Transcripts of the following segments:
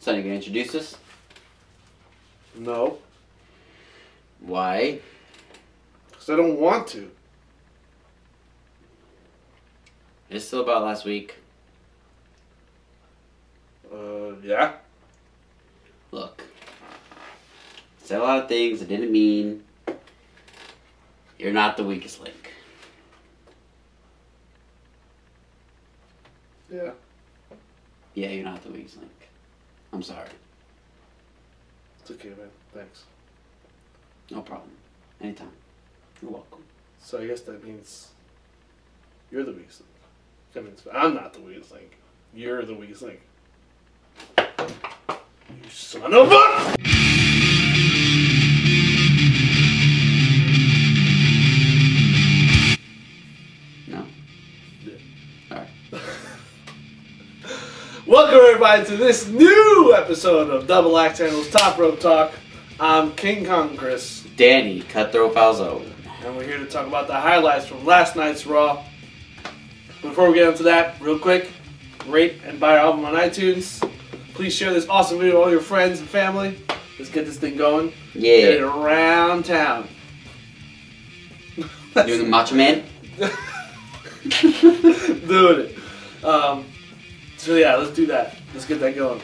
So you gonna introduce us? No. Why? Because I don't want to. It's still about last week. Yeah. Look. Said a lot of things I didn't mean. You're not the weakest link. Yeah. Yeah, you're not the weakest link. I'm sorry. It's okay, man. Thanks. No problem. Anytime. You're welcome. So I guess that means you're the weakest link. That means I'm not the weakest link. You're the weakest link. You son of a... No? Yeah. Alright. Welcome everybody to this new episode of Double Axe Handle's Top Rope Talk. I'm King Kong Chris. Danny, Cutthroat Falzo. And we're here to talk about the highlights from last night's Raw. Before we get into that, real quick, rate and buy our album on iTunes. Please share this awesome video with all your friends and family. Let's get this thing going. Yeah. Get it around town. Doing the Macho Man? Doing it. So yeah, let's do that. Let's get that going.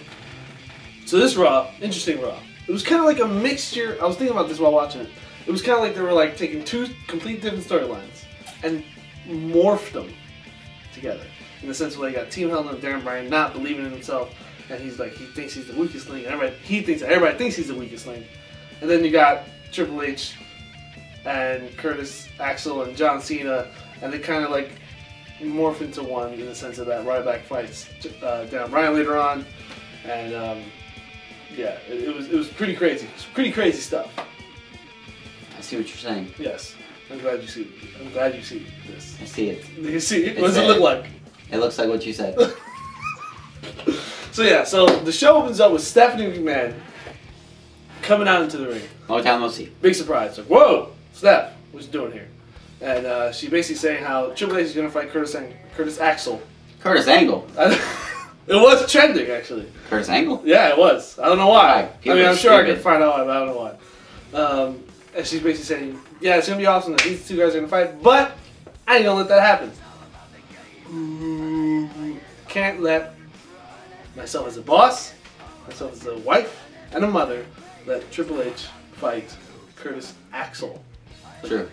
So this Raw, interesting Raw. It was kind of like a mixture. I was thinking about this while watching it. It was kind of like they were like taking two complete different storylines and morphed them together. In the sense where they got Team Hell and Daniel Bryan not believing in himself, and he's like, he thinks he's the weakest link, and everybody thinks he's the weakest link. And then you got Triple H and Curtis Axel and John Cena, and they kind of like morph into one in the sense of that Ryback fights Daniel Bryan later on, and yeah, it was pretty crazy. It's pretty crazy stuff. I see what you're saying. Yes, I'm glad you see this. I see it. Do you see it? What does it look like? It looks like what you said. So yeah, so the show opens up with Stephanie McMahon coming out into the ring. Long time no see. Big surprise. Like, whoa, Steph, what you doing here? And she's basically saying how Triple H is going to fight Curtis Axel. Curtis Angle. It was trending, actually. Curtis Angle? Yeah, it was. I don't know why. People I mean, I'm sure I stupid. could find out why, but I don't know why. And she's basically saying, yeah, it's going to be awesome that these two guys are going to fight, but I ain't going to let that happen. Can't let myself as a boss, myself as a wife, and a mother let Triple H fight Curtis Axel. True.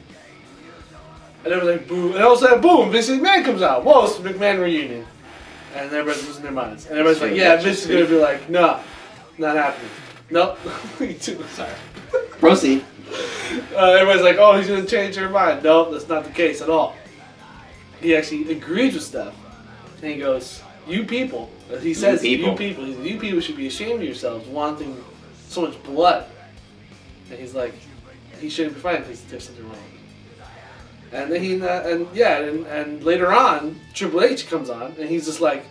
And everybody's like, boo. And all of a sudden, boom, Vince McMahon comes out. Whoa, it's the McMahon reunion. And everybody's losing their minds. And everybody's like, yeah, Vince is going to be like, no, not happening. Nope. Me too. Sorry. Proceed. Everybody's like, oh, he's going to change her mind. No, that's not the case at all. He actually agrees with Steph. And he goes, you people, as he says, you people should be ashamed of yourselves wanting so much blood. And he's like, he shouldn't be fighting because there's something wrong. And then and later on, Triple H comes on, and he's just like,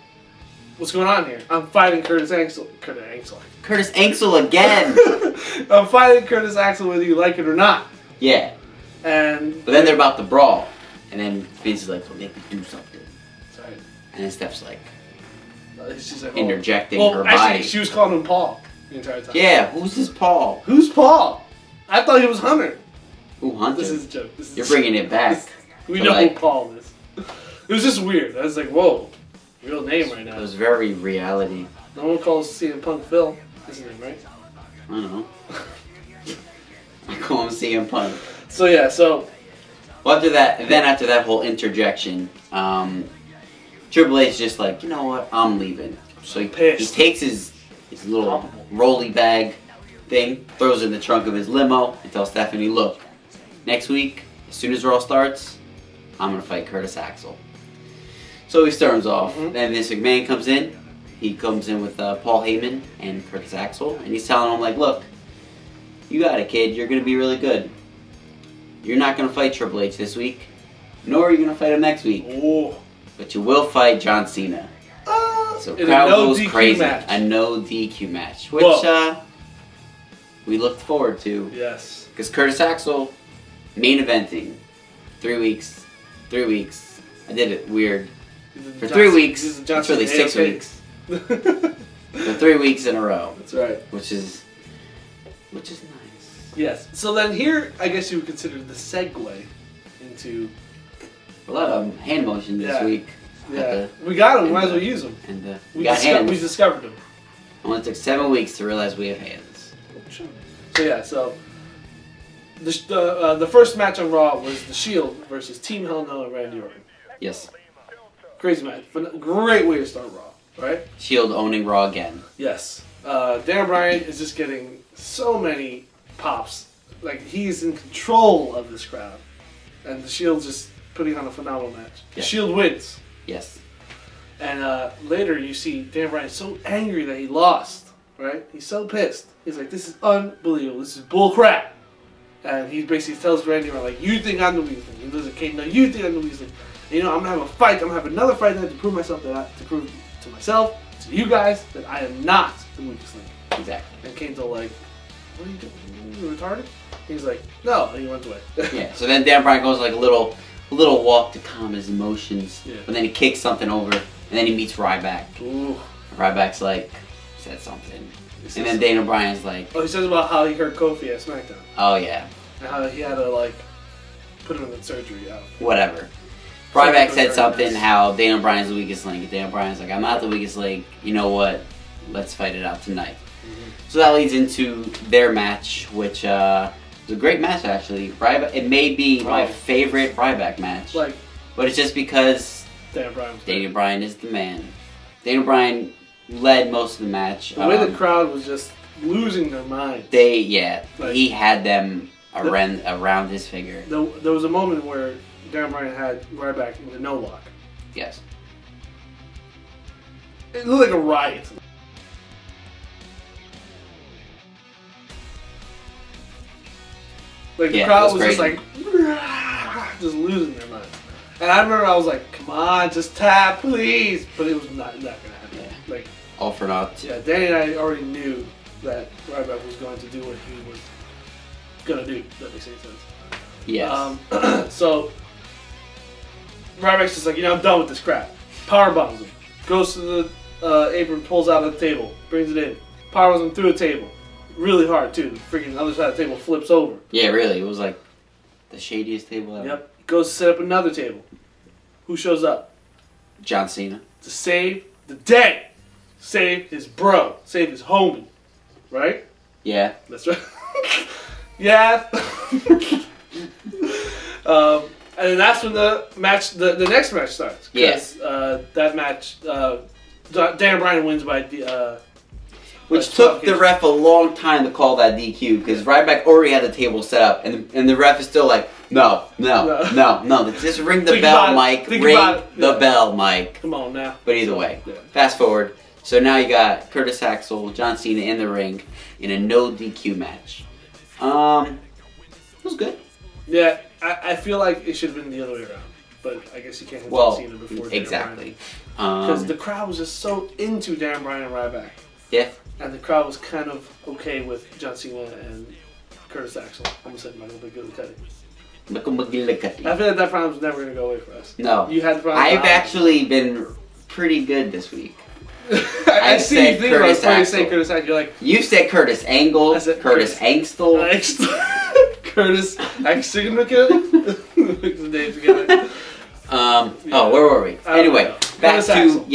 what's going on here? I'm fighting Curtis Axel. Curtis Axel again! I'm fighting Curtis Axel whether you like it or not. Yeah. But then they're about to brawl. And then Vince is like, well, they could do something. Sorry. And then Steph's like, she's like, interjecting her actually, body. she was calling him Paul the entire time. Yeah, who's this Paul? Who's Paul? I thought he was Hunter. Ooh, Hunter. This is a joke. You're bringing it back. We know who Paul is. It was just weird. I was like, whoa, real name right now. It was very reality. No one calls CM Punk Phil. That's his name, right? I don't know. I call him CM Punk. So yeah, so. Well, after that whole interjection, Triple H is just like, you know what, I'm leaving. So he takes his little rolly bag thing, throws it in the trunk of his limo, and tells Stephanie, look, next week, as soon as Raw starts, I'm going to fight Curtis Axel. So he storms off. Then Vince McMahon comes in. He comes in with Paul Heyman and Curtis Axel, and he's telling him, like, look, you got it, kid. You're going to be really good. You're not going to fight Triple H this week, nor are you going to fight him next week. Ooh. But you will fight John Cena. So crowd goes crazy. A no DQ match, which we looked forward to. Yes. Because Curtis Axel, main eventing, 3 weeks. 3 weeks. I did it weird. For 3 weeks, it's really 6 weeks. For 3 weeks in a row. That's right. Which is nice. Yes. So then here, I guess you would consider the segue into A lot of hand motion this week. Yeah. We got them. Might as well use them. And we discovered them. It only took 7 weeks to realize we have hands. So yeah, so the first match on Raw was The Shield versus Team Hell No and Randy Orton. Yes. Crazy match. Great way to start Raw, right? Shield owning Raw again. Yes. Daniel Bryan is just getting so many pops. Like, he's in control of this crowd. And The Shield's just putting on a phenomenal match. Yes. The Shield wins. Yes. And later you see Daniel Bryan so angry that he lost, right? He's so pissed. He's like, this is unbelievable. This is bull crap. And he basically tells Randy, like, you think I'm the weakest link. He doesn't care. No, you think I'm the weakest link. And, I'm going to have a fight. I'm going to have another fight tonight to prove to prove to myself, to you guys, that I am not the weakest link. Exactly. And Kane's all like, what are you doing? Are you retarded? He's like, no. And he runs away. Yeah. So then Daniel Bryan goes like a little walk to calm his emotions. Yeah. But then he kicks something over, and then he meets Ryback. Ooh. Ryback's like, said something. And then Daniel Bryan's like... Oh, he says about how he hurt Kofi at SmackDown. Oh, yeah. And how he had to, like, put him in surgery. Whatever. Ryback said something, how Daniel Bryan's the weakest link. And Daniel Bryan's like, I'm not the weakest link. You know what? Let's fight it out tonight. Mm-hmm. So that leads into their match, which was a great match, actually. It may be my favorite Ryback match. But it's just because Daniel Bryan is the man. Daniel Bryan led most of the match. The way the crowd was just losing their minds. He had them around his finger. There was a moment where Daniel Bryan had Ryback in the no lock. Yes. It looked like a riot. Like, the crowd was just like, just losing their minds. And I remember I was like, come on, just tap, please. But it was not going to happen. Yeah. Like, all for naught. Yeah, Danny and I already knew that Ryback was going to do what he was going to do. That makes any sense. Yes. So, Ryback's just like, I'm done with this crap. Power bombs him. Goes to the apron, pulls out of the table, brings it in. Power bombs him through a table. Really hard, too. The freaking other side of the table flips over. Yeah, really. It was like the shadiest table ever. Yep. Goes to set up another table. Who shows up? John Cena. To save the day. Save his bro. Save his homie. Right? Yeah. That's right. Yeah. And then that's when the match, the next match starts. Yes. That match, Daniel Bryan wins by which took the ref a long time to call that DQ, because Ryback already had the table set up, and the ref is still like, no. Just ring the bell, Mike. Ring the bell, Mike. Come on now. But either way, fast forward. So now you got Curtis Axel, John Cena in the ring in a no DQ match. It was good. Yeah, I feel like it should have been the other way around. But I guess you can't have John Cena before exactly. Because the crowd was just so into Daniel Bryan and Ryback. Yeah. And the crowd was kind of okay with John Cena and Curtis Axel. Almost said Michael McGillicuddy. I feel like that problem was never going to go away for us. No. You had the problem. I've actually been pretty good this week. I see you think about it. You say Curtis Axel. You're like, you said Curtis Angle, Curtis Angstel. Curtis Axel. Mix the names together. Oh, where were we? Anyway, back to Axel.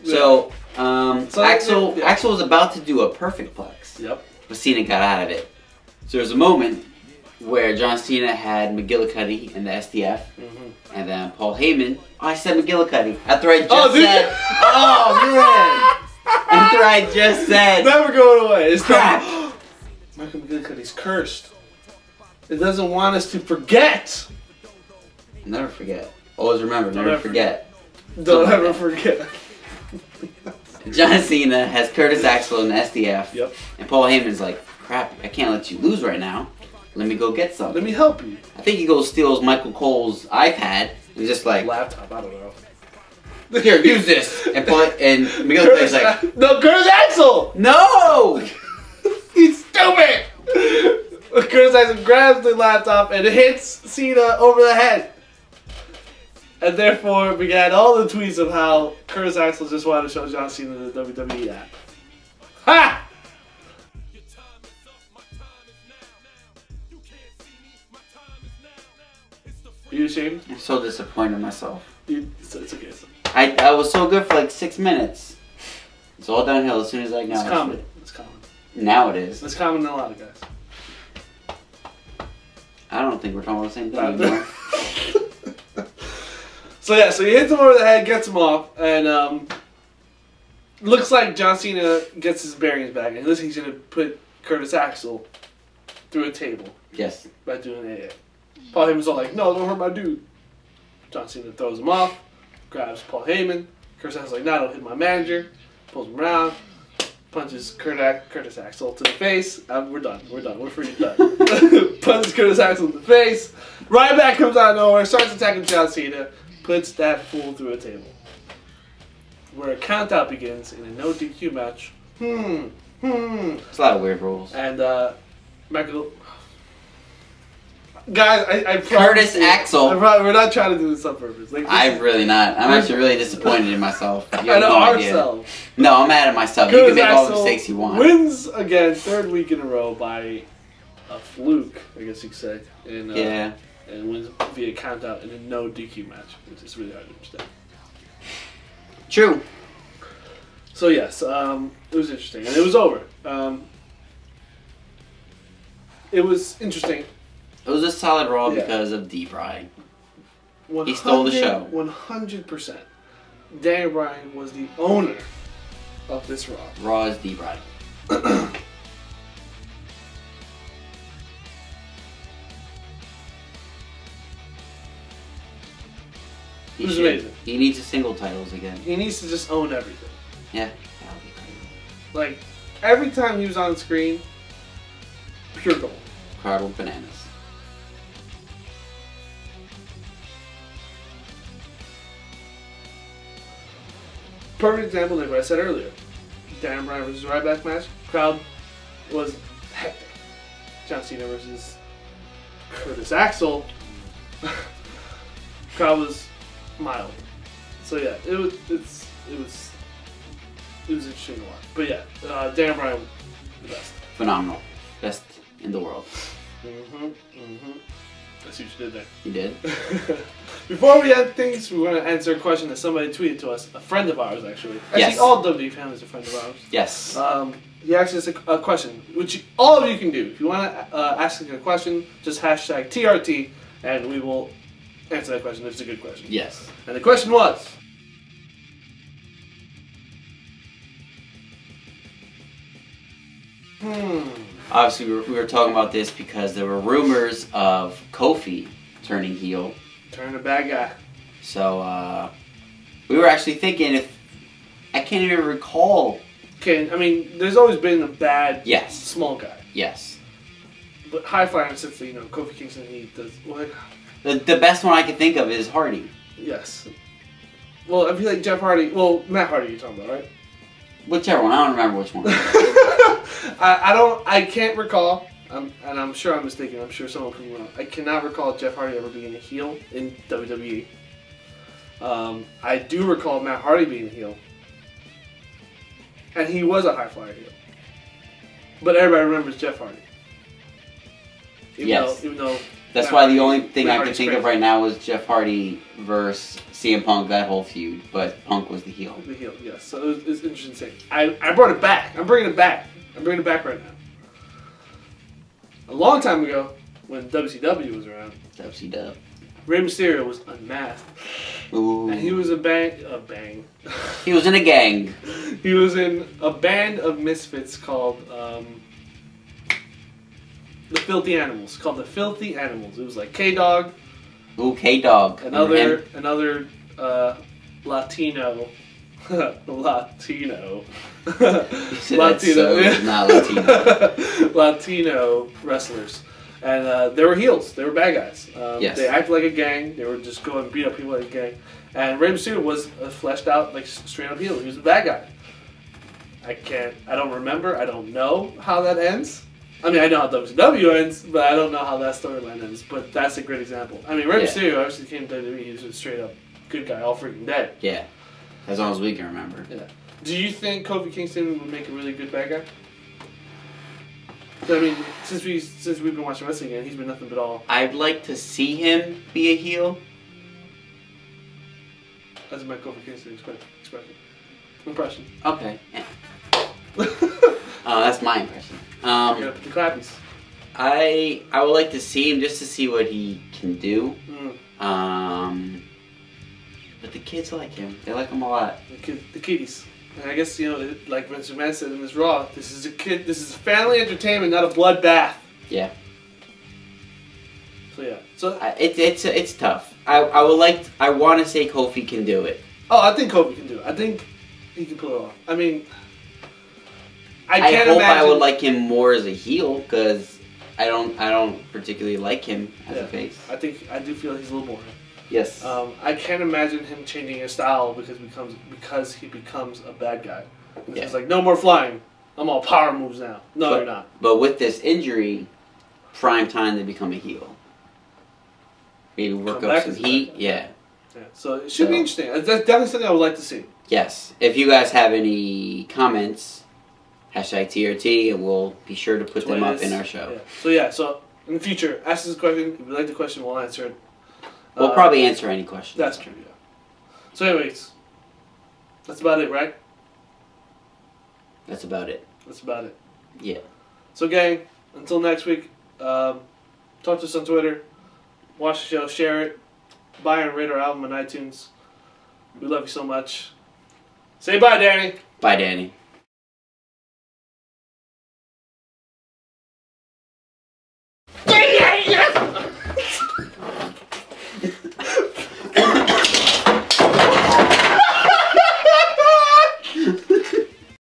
So, Axel was about to do a perfect plex. Yep. But Cena got out of it. So there's a moment where John Cena had McGillicuddy in the STF, and then Paul Heyman. Oh, I said McGillicuddy after I just said. Oh man! After I just said. Never going away. It's crap. Michael McGillicuddy's cursed. It doesn't want us to forget. Never forget. Always remember. Never forget. Don't ever forget. John Cena has Curtis Axel in the STF. Yep. And Paul Heyman's like, crap, I can't let you lose right now. Let me go get something. Let me help you. I think he goes steals Michael Cole's iPad and just like... laptop, I don't know. Here, use this. And McGillicuddy's like... No, Curtis Axel! No! He's stupid! Curtis Axel grabs the laptop and hits Cena over the head. And therefore began all the tweets of how Curtis Axel just wanted to show John Cena the WWE app. Ha! Are you ashamed? I'm so disappointed in myself. It's okay. I was so good for like 6 minutes. It's all downhill as soon as I acknowledge It's common. it. It's common. Now it is. It's common in a lot of guys. I don't think we're talking about the same thing anymore. So he hits him over the head, gets him off, and looks like John Cena gets his bearings back, and looks like he's gonna put Curtis Axel through a table. Yes. By doing AA. Paul Heyman's all like, "No, don't hurt my dude." John Cena throws him off, grabs Paul Heyman. Curtis Axel's like, "No, don't hit my manager." Pulls him around, punches Curtis Axel to the face. We're done. We're freaking done. Punches Curtis Axel in the face. Ryback comes out of nowhere, starts attacking John Cena, puts that fool through a table. Where a countout begins in a no DQ match. It's a lot of weird rules. And Michael. Guys, I Curtis Axel. We're not trying to do this on purpose. Like, I'm really not. I'm actually really disappointed in myself. You have I know no idea. ourselves. No, I'm mad at myself. Curtis You can make all the Axel mistakes you want. Wins again, third week in a row by a fluke, I guess you could say. And, Yeah. And wins via countout in a no DQ match, which is really hard to understand. True. So yes, it was interesting, and it was over. It was interesting. It was a solid Raw Yeah. because of D. Bryan. He stole the show. 100%. Daniel Bryan was the owner of this Raw. Raw is D. Bryan. It was amazing. He needs a single titles again. He needs to just own everything. Yeah. That would be crazy. Like, every time he was on screen, pure gold. Crowd with bananas. Perfect example of what I said earlier. Daniel Bryan versus Ryback match. Crowd was hectic. John Cena versus Curtis Axel. Crowd was mild. So yeah, it was interesting to watch. But yeah, Daniel Bryan, the best. Phenomenal. Best in the world. I see what you did there. You did? Before we end things, we want to answer a question that somebody tweeted to us. A friend of ours, actually. Yes. All WWE fans are friends of ours. Yes. He asked us a question, which all of you can do. If you want to ask a question, just hashtag TRT, and we will answer that question if it's a good question. Yes. And the question was... Obviously, we were talking about this because there were rumors of Kofi turning heel. Turn a bad guy. So, we were actually thinking if... I can't even recall... Okay, I mean, there's always been a bad small guy. Yes. But high flyer in the sense that, you know, Kofi Kingston, he does... What? The best one I can think of is Hardy. Yes. Well, I feel like Jeff Hardy... Well, Matt Hardy you're talking about, right? Whichever one. I don't remember which one. I can't recall, and I'm sure I'm mistaken. I'm sure someone can wrong. I cannot recall Jeff Hardy ever being a heel in WWE. I do recall Matt Hardy being a heel, and he was a high flyer heel. But everybody remembers Jeff Hardy. Even though that's why the only thing I could think of right now was Jeff Hardy versus CM Punk, that whole feud. But Punk was the heel. The heel, yes. So it's interesting. I brought it back. I'm bringing it back. I'm bringing it back right now. A long time ago, when WCW was around, WCW, Rey Mysterio was unmasked. Ooh. And he was a bang. He was in a gang. He was in a band of misfits called the Filthy Animals. Called the Filthy Animals. It was like K-Dog. Ooh, K-Dog. Another Latino. Latino. Latino. Not Latino. Latino wrestlers. And they were heels. They were bad guys. Yes. They acted like a gang. They were just going and beat up people like a gang. And Rey Mysterio was a fleshed out, like straight up heel. He was a bad guy. I don't remember. I don't know how that ends. I mean, I know how WCW ends, but I don't know how that storyline ends. But that's a great example. I mean, Rey Mysterio obviously came to WWE. He was a straight up good guy, all freaking dead. Yeah. As long as we can remember. Yeah. Do you think Kofi Kingston would make a really good bad guy? I mean, since we've been watching wrestling again, he's been nothing but all. I'd like to see him be a heel. That's my Kofi Kingston impression. Okay. That's my impression. You gotta put the clappies. I would like to see him just to see what he can do. But the kids like him. They like him a lot. The kiddies. And I guess, like Vince McMahon said in this Raw, this is family entertainment, not a bloodbath. Yeah. So yeah. So it's tough. I want to say Kofi can do it. Oh, I think Kofi can do it. I think he can pull it off. I mean, I can't hope imagine. I would like him more as a heel because I don't particularly like him as a face. I do feel he's a little boring. Yes. I can't imagine him changing his style because he becomes a bad guy. It's like, no more flying. I'm all power moves now. No, you're not. But with this injury, prime time to become a heel. Maybe work up some heat. Yeah. So it should be interesting. That's definitely something I would like to see. Yes. If you guys have any comments, #TRT, and we'll be sure to put them up in our show. Yeah. So in the future, ask us a question. If you like the question, we'll answer it. We'll probably answer any question. That's true, yeah. So anyways, that's about it, right? That's about it. Yeah. So gang, until next week, talk to us on Twitter, watch the show, share it, buy and rate our album on iTunes. We love you so much. Say bye, Danny. Bye, Danny.